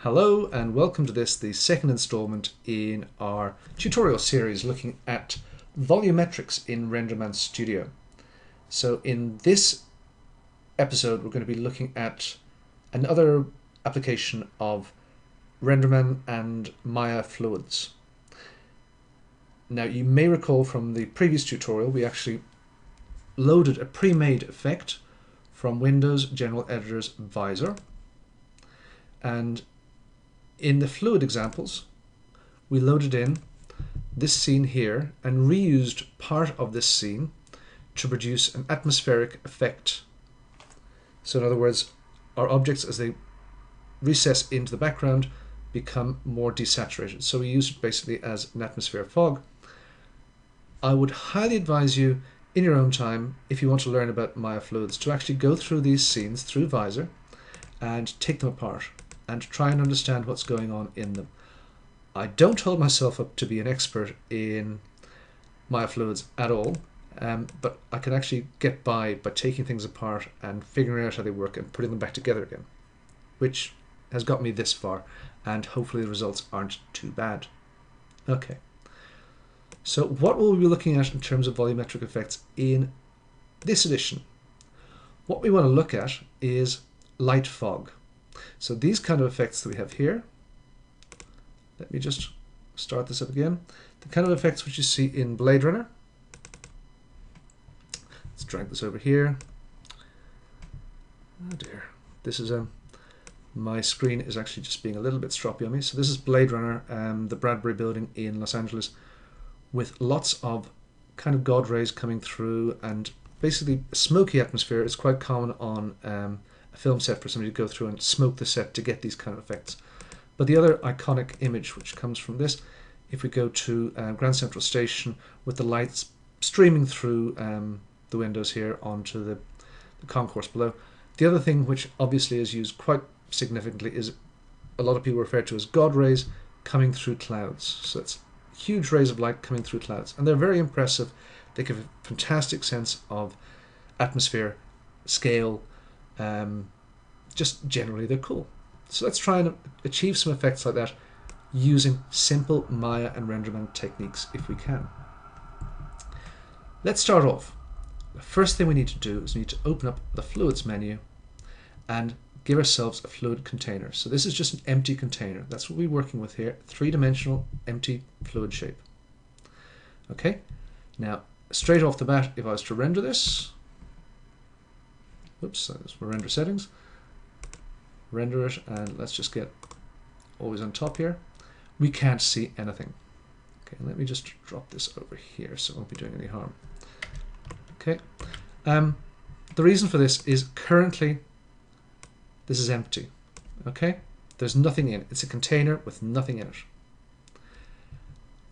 Hello and welcome to this, the second installment in our tutorial series looking at volumetrics in Renderman Studio. So in this episode we're going to be looking at another application of Renderman and Maya fluids. Now you may recall from the previous tutorial we actually loaded a pre-made effect from Windows General Editor's Visor, and in the fluid examples, we loaded in this scene here and reused part of this scene to produce an atmospheric effect. So in other words, our objects, as they recess into the background, become more desaturated. So we used it basically as an atmosphere fog. I would highly advise you in your own time, if you want to learn about Maya fluids, to actually go through these scenes through Visor and take them apart and try and understand what's going on in them. I don't hold myself up to be an expert in Maya fluids at all, but I can actually get by taking things apart and figuring out how they work and putting them back together again, which has got me this far, and hopefully the results aren't too bad. Okay, so what will we be looking at in terms of volumetric effects in this edition? What we want to look at is light fog. So these kind of effects that we have here, let me just start this up again, the kind of effects which you see in Blade Runner. Let's drag this over here. Oh dear, this is my screen is actually just being a little bit stroppy on me. So this is Blade Runner, the Bradbury building in Los Angeles, with lots of kind of God rays coming through, and basically a smoky atmosphere is quite common on a film set for somebody to go through and smoke the set to get these kind of effects. But the other iconic image which comes from this, if we go to Grand Central Station with the lights streaming through the windows here onto the concourse below. The other thing which obviously is used quite significantly is a lot of people refer to as God rays coming through clouds. So it's huge rays of light coming through clouds, and they're very impressive. They give a fantastic sense of atmosphere, scale, just generally they're cool. So let's try and achieve some effects like that using simple Maya and Renderman techniques if we can. Let's start off. The first thing we need to do is we need to open up the fluids menu and give ourselves a fluid container. So this is just an empty container. That's what we're working with here, three-dimensional empty fluid shape. Okay, now straight off the bat, if I was to render this, oops, that's my render settings, render it, and let's just get always on top here, we can't see anything. Okay, let me just drop this over here so it won't be doing any harm. Okay, the reason for this is currently this is empty. Okay, there's nothing in it. It's a container with nothing in it.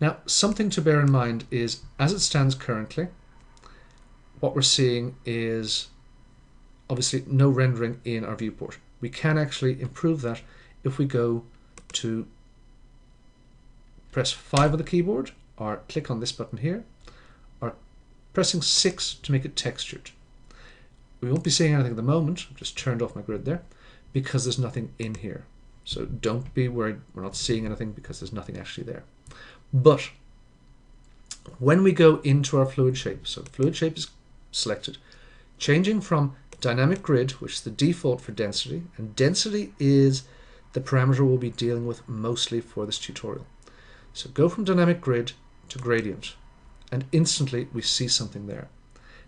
Now, something to bear in mind is, as it stands currently, what we're seeing is obviously no rendering in our viewport. We can actually improve that if we go to press 5 on the keyboard, or click on this button here, or pressing 6 to make it textured. We won't be seeing anything at the moment. I've just turned off my grid there because there's nothing in here. So don't be worried, we're not seeing anything because there's nothing actually there. But when we go into our fluid shape, so fluid shape is selected, changing from dynamic grid, which is the default for density, and density is the parameter we'll be dealing with mostly for this tutorial. So go from dynamic grid to gradient, and instantly we see something there.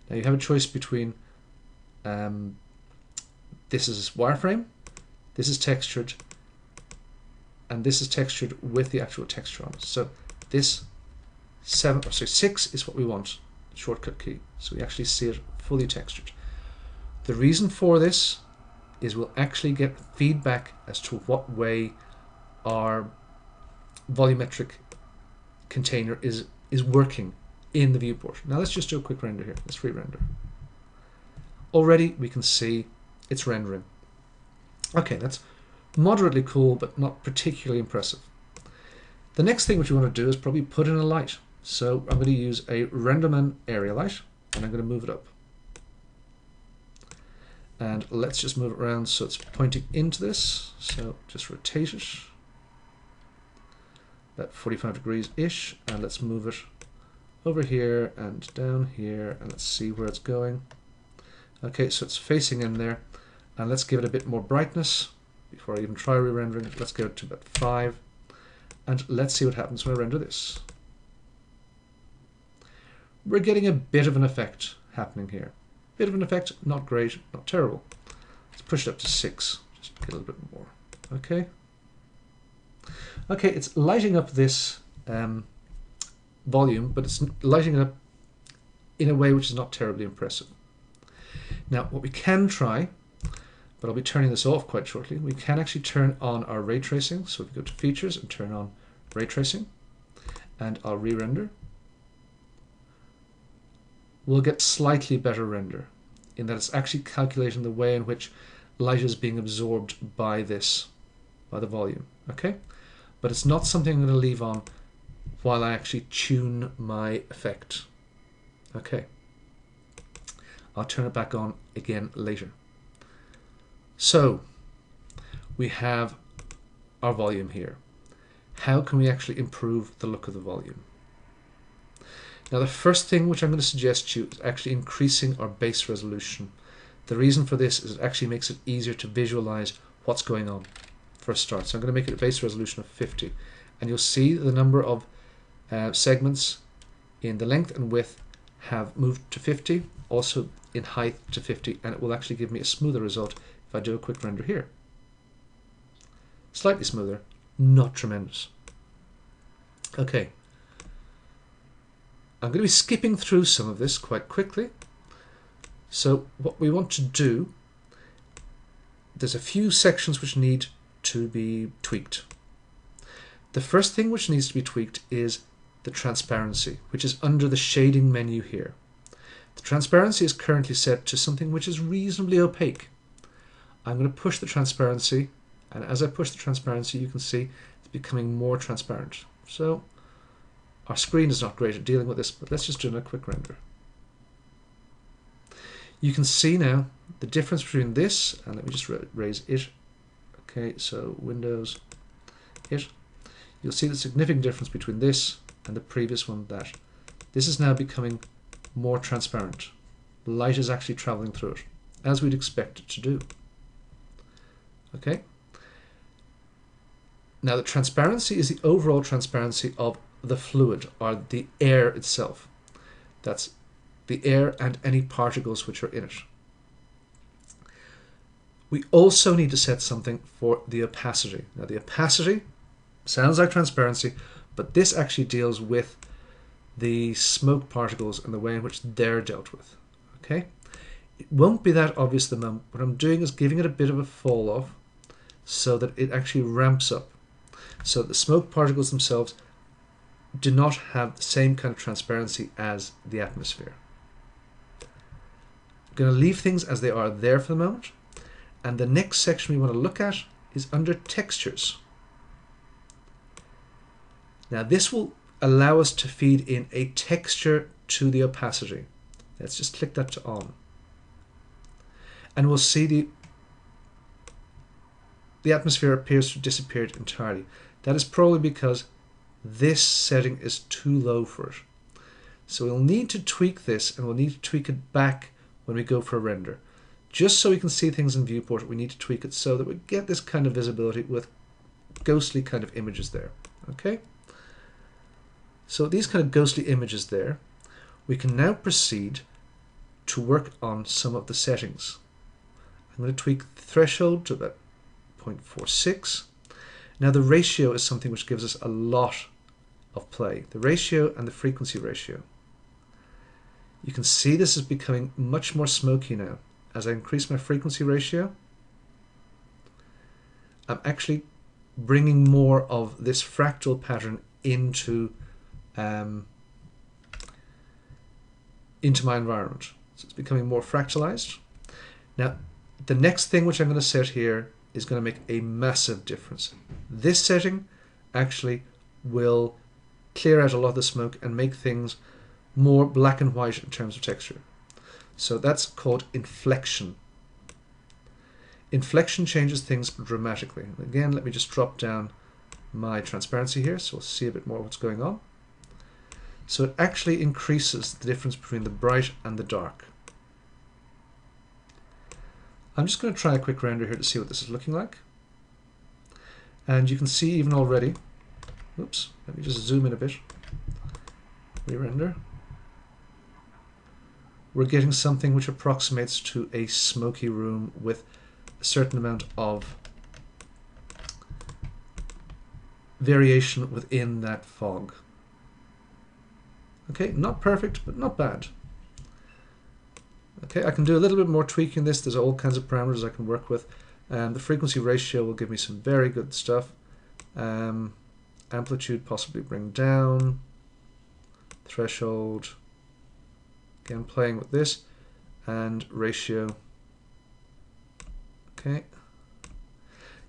Now you have a choice between this is wireframe, this is textured, and this is textured with the actual texture on it. So this 6 is what we want, shortcut key, so we actually see it fully textured. The reason for this is we'll actually get feedback as to what way our volumetric container is working in the viewport. Now let's just do a quick render here. Let's re-render. Already we can see it's rendering. Okay, that's moderately cool, but not particularly impressive. The next thing which we want to do is probably put in a light. So I'm going to use a Renderman area light, and I'm going to move it up. And let's just move it around so it's pointing into this. So just rotate it about 45 degrees-ish, and let's move it over here and down here, and let's see where it's going. Okay, so it's facing in there, and let's give it a bit more brightness before I even try re-rendering it. Let's go to about 5, and let's see what happens when I render this. We're getting a bit of an effect happening here. Bit of an effect, not great, not terrible. Let's push it up to 6, just get a little bit more. Okay. Okay, it's lighting up this volume, but it's lighting it up in a way which is not terribly impressive. Now, what we can try, but I'll be turning this off quite shortly, we can actually turn on our ray tracing. So if we go to Features and turn on ray tracing, and I'll re-render, we'll get slightly better render in that it's actually calculating the way in which light is being absorbed by this, by the volume. Okay, but it's not something I'm going to leave on while I actually tune my effect. Okay, I'll turn it back on again later. So we have our volume here. How can we actually improve the look of the volume? Now, the first thing which I'm going to suggest to you is actually increasing our base resolution. The reason for this is it actually makes it easier to visualize what's going on for a start. So I'm going to make it a base resolution of 50, and you'll see the number of segments in the length and width have moved to 50, also in height to 50, and it will actually give me a smoother result if I do a quick render here. Slightly smoother, not tremendous. Okay. I'm going to be skipping through some of this quite quickly. So what we want to do, there's a few sections which need to be tweaked. The first thing which needs to be tweaked is the transparency, which is under the shading menu here. The transparency is currently set to something which is reasonably opaque. I'm going to push the transparency, and as I push the transparency, you can see it's becoming more transparent. So our screen is not great at dealing with this, but let's just do a quick render. You can see now the difference between this, and let me just raise it. Okay, so Windows, it. You'll see the significant difference between this and the previous one, that this is now becoming more transparent. Light is actually traveling through it, as we'd expect it to do. Okay. Now, the transparency is the overall transparency of the fluid, or the air itself. That's the air and any particles which are in it. We also need to set something for the opacity. Now, the opacity sounds like transparency, but this actually deals with the smoke particles and the way in which they're dealt with. Okay, it won't be that obvious at the moment. What I'm doing is giving it a bit of a fall off so that it actually ramps up, so the smoke particles themselves do not have the same kind of transparency as the atmosphere. I'm going to leave things as they are there for the moment, and the next section we want to look at is under textures. Now, this will allow us to feed in a texture to the opacity. Let's just click that to on, and we'll see the atmosphere appears to have disappeared entirely. That is probably because this setting is too low for it. So we'll need to tweak this, and we'll need to tweak it back when we go for a render. Just so we can see things in viewport, we need to tweak it so that we get this kind of visibility with ghostly kind of images there. Okay? So these kind of ghostly images there, we can now proceed to work on some of the settings. I'm going to tweak the threshold to about 0.46. Now, the ratio is something which gives us a lot of play. The ratio and the frequency ratio. You can see this is becoming much more smoky now. As I increase my frequency ratio, I'm actually bringing more of this fractal pattern into my environment. So it's becoming more fractalized. Now, the next thing which I'm going to set here is going to make a massive difference. This setting actually will clear out a lot of the smoke and make things more black and white in terms of texture. So that's called inflection. Inflection changes things dramatically. Again, let me just drop down my transparency here so we'll see a bit more what's going on. So it actually increases the difference between the bright and the dark. I'm just going to try a quick render here to see what this is looking like. And you can see even already, oops, let me just zoom in a bit, re-render. We're getting something which approximates to a smoky room with a certain amount of variation within that fog. Okay, not perfect, but not bad. Okay, I can do a little bit more tweaking this. There's all kinds of parameters I can work with. The frequency ratio will give me some very good stuff. Amplitude possibly bring down. Threshold. Again, playing with this. And ratio. Okay.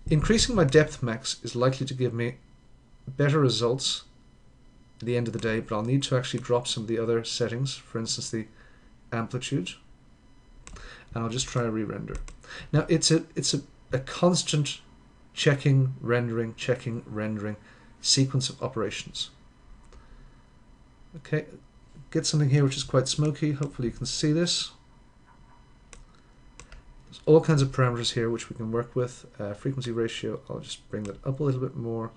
Increasing my depth max is likely to give me better results at the end of the day, but I'll need to actually drop some of the other settings, for instance the amplitude, and I'll just try a re-render. Now it's a constant checking, rendering sequence of operations. Okay, get something here which is quite smoky. Hopefully you can see this. There's all kinds of parameters here which we can work with. Frequency ratio, I'll just bring that up a little bit more,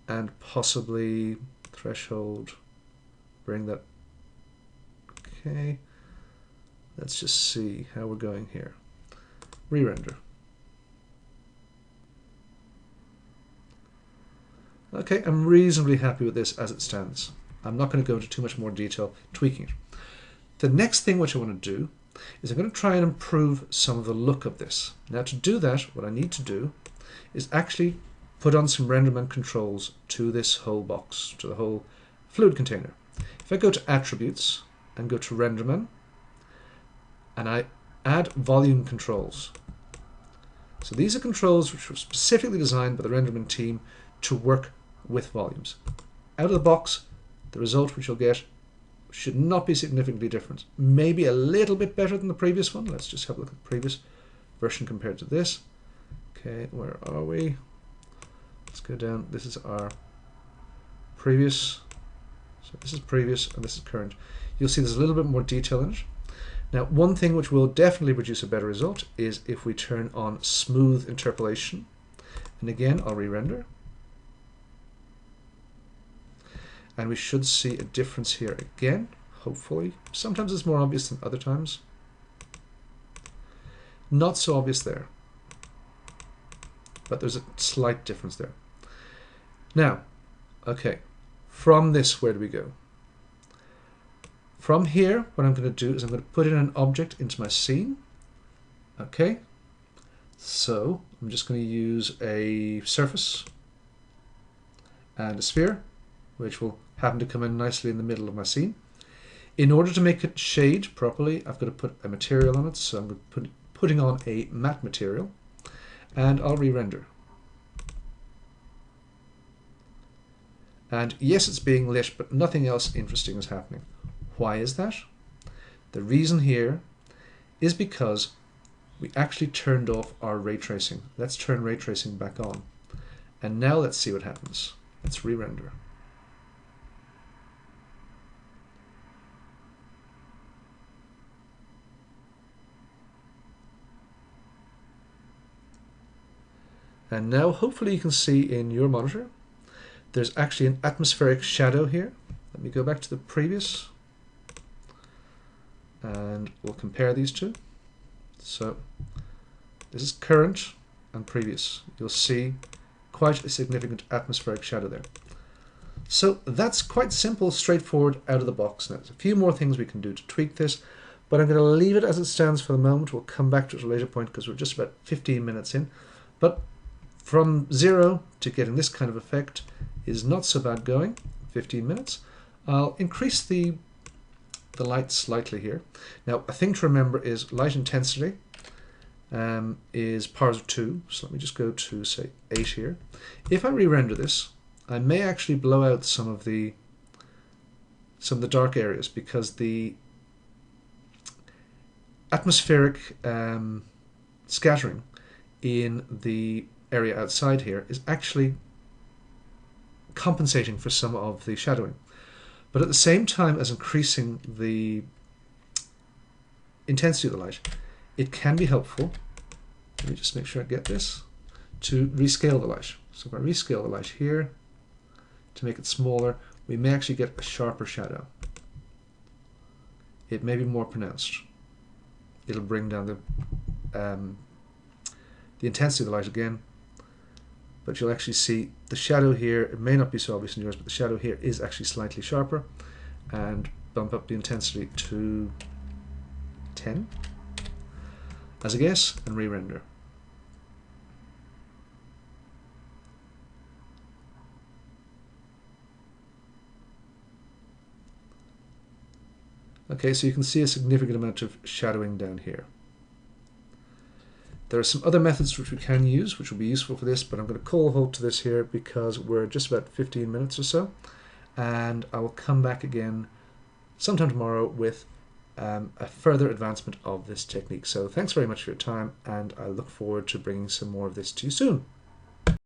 and possibly threshold, bring that. Okay, let's just see how we're going here. Re-render. Okay, I'm reasonably happy with this as it stands. I'm not going to go into too much more detail tweaking it. The next thing which I want to do is I'm going to try and improve some of the look of this. Now to do that, what I need to do is actually put on some Renderman controls to this whole box, to the whole fluid container. If I go to Attributes and go to Renderman, and I add volume controls. So these are controls which were specifically designed by the Renderman team to work with volumes. Out of the box, the result which you'll get should not be significantly different. Maybe a little bit better than the previous one. Let's just have a look at the previous version compared to this. Okay, where are we? Let's go down. This is our previous. So this is previous and this is current. You'll see there's a little bit more detail in it. Now, one thing which will definitely produce a better result is if we turn on smooth interpolation. And again, I'll re-render. And we should see a difference here again, hopefully. Sometimes it's more obvious than other times. Not so obvious there. But there's a slight difference there. Now, okay, from this, where do we go? From here, what I'm going to do is I'm going to put in an object into my scene. Okay, so I'm just going to use a surface and a sphere, which will happen to come in nicely in the middle of my scene. In order to make it shade properly, I've got to put a material on it, so I'm going to putting on a matte material, and I'll re-render. And yes, it's being lit, but nothing else interesting is happening. Why is that? The reason here is because we actually turned off our ray tracing. Let's turn ray tracing back on. And now let's see what happens. Let's re-render. And now hopefully you can see in your monitor there's actually an atmospheric shadow here. Let me go back to the previous and we'll compare these two. So this is current and previous. You'll see quite a significant atmospheric shadow there. So that's quite simple, straightforward, out of the box. Now there's a few more things we can do to tweak this, but I'm going to leave it as it stands for the moment. We'll come back to it at a later point because we're just about 15 minutes in. But from 0 to getting this kind of effect is not so bad going, 15 minutes. I'll increase the light slightly here. Now, a thing to remember is light intensity is powers of 2. So let me just go to, say, 8 here. If I re-render this, I may actually blow out some of the dark areas because the atmospheric scattering in the area outside here is actually compensating for some of the shadowing. But at the same time as increasing the intensity of the light, it can be helpful, let me just make sure I get this, to rescale the light. So if I rescale the light here to make it smaller, we may actually get a sharper shadow. It may be more pronounced. It'll bring down the intensity of the light again, but you'll actually see the shadow here, it may not be so obvious in yours, but the shadow here is actually slightly sharper, and bump up the intensity to 10 as a guess and re-render. Okay, so you can see a significant amount of shadowing down here. There are some other methods which we can use, which will be useful for this, but I'm going to call a halt to this here because we're just about 15 minutes or so, and I will come back again sometime tomorrow with a further advancement of this technique. So thanks very much for your time, and I look forward to bringing some more of this to you soon.